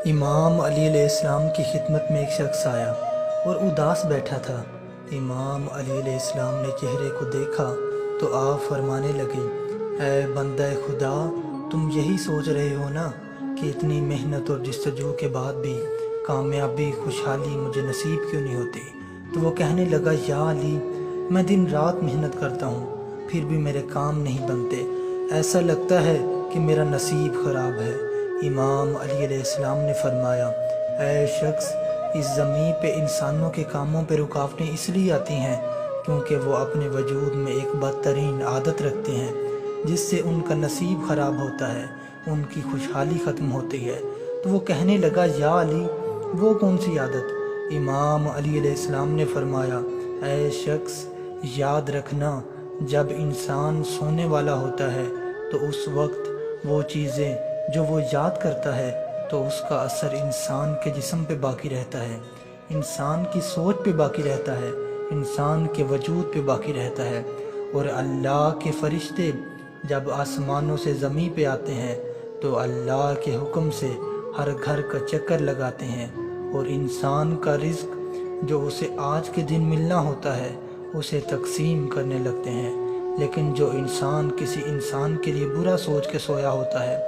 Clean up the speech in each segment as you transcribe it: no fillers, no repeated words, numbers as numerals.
امام علی علیہ السلام کی خدمت میں ایک شخص آیا اور اداس بیٹھا تھا۔ امام علی علیہ السلام نے چہرے کو دیکھا تو آپ فرمانے لگے، اے بندہ خدا، تم یہی سوچ رہے ہو نا کہ اتنی محنت اور جستجو کے بعد بھی کامیابی خوشحالی مجھے نصیب کیوں نہیں ہوتی؟ تو وہ کہنے لگا، یا علی، میں دن رات محنت کرتا ہوں پھر بھی میرے کام نہیں بنتے، ایسا لگتا ہے کہ میرا نصیب خراب ہے۔ امام علی علیہ السلام نے فرمایا، اے شخص، اس زمین پہ انسانوں کے کاموں پہ رکاوٹیں اس لیے آتی ہیں کیونکہ وہ اپنے وجود میں ایک بدترین عادت رکھتے ہیں جس سے ان کا نصیب خراب ہوتا ہے، ان کی خوشحالی ختم ہوتی ہے۔ تو وہ کہنے لگا، یا علی، وہ کون سی عادت؟ امام علی علیہ السلام نے فرمایا، اے شخص، یاد رکھنا، جب انسان سونے والا ہوتا ہے تو اس وقت وہ چیزیں جو وہ یاد کرتا ہے تو اس کا اثر انسان کے جسم پہ باقی رہتا ہے، انسان کی سوچ پہ باقی رہتا ہے، انسان کے وجود پہ باقی رہتا ہے۔ اور اللہ کے فرشتے جب آسمانوں سے زمین پہ آتے ہیں تو اللہ کے حکم سے ہر گھر کا چکر لگاتے ہیں اور انسان کا رزق جو اسے آج کے دن ملنا ہوتا ہے اسے تقسیم کرنے لگتے ہیں۔ لیکن جو انسان کسی انسان کے لیے برا سوچ کے سویا ہوتا ہے،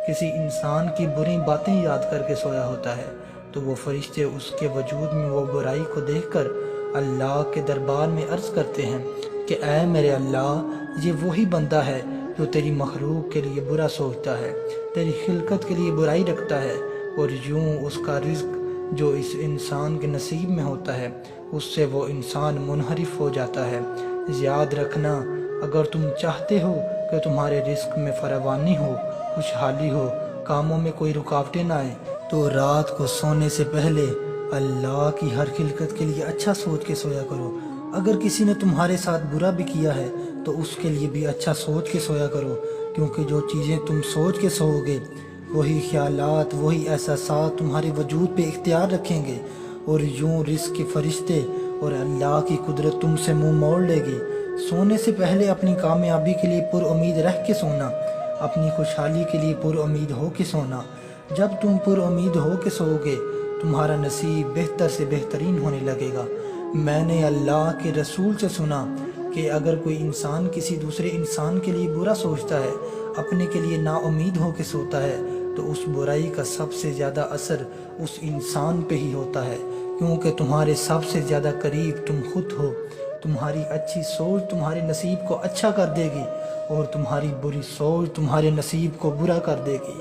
کسی انسان کی بری باتیں یاد کر کے سویا ہوتا ہے، تو وہ فرشتے اس کے وجود میں وہ برائی کو دیکھ کر اللہ کے دربار میں عرض کرتے ہیں کہ اے میرے اللہ، یہ وہی بندہ ہے جو تیری مخلوق کے لیے برا سوچتا ہے، تیری خلقت کے لیے برائی رکھتا ہے، اور یوں اس کا رزق جو اس انسان کے نصیب میں ہوتا ہے اس سے وہ انسان منحرف ہو جاتا ہے۔ یاد رکھنا، اگر تم چاہتے ہو کہ تمہارے رزق میں فراوانی ہو، خوشحالی ہو، کاموں میں کوئی رکاوٹیں نہ آئیں، تو رات کو سونے سے پہلے اللہ کی ہر خلقت کے لیے اچھا سوچ کے سویا کرو۔ اگر کسی نے تمہارے ساتھ برا بھی کیا ہے تو اس کے لیے بھی اچھا سوچ کے سویا کرو، کیونکہ جو چیزیں تم سوچ کے سوؤ گے وہی خیالات، وہی احساسات تمہارے وجود پہ اختیار رکھیں گے، اور یوں رزق کے فرشتے اور اللہ کی قدرت تم سے منہ موڑ لے گی۔ سونے سے پہلے اپنی کامیابی کے لیے پر امید رہ کے سونا، اپنی خوشحالی کے لیے پر امید ہو کے سونا۔ جب تم پر امید ہو کے سو گے تمہارا نصیب بہتر سے بہترین ہونے لگے گا۔ میں نے اللہ کے رسول سے سنا کہ اگر کوئی انسان کسی دوسرے انسان کے لیے برا سوچتا ہے، اپنے کے لیے نا امید ہو کے سوتا ہے، تو اس برائی کا سب سے زیادہ اثر اس انسان پہ ہی ہوتا ہے، کیونکہ تمہارے سب سے زیادہ قریب تم خود ہو۔ تمہاری اچھی سوچ تمہارے نصیب کو اچھا کر دے گی اور تمہاری بری سوچ تمہارے نصیب کو برا کر دے گی۔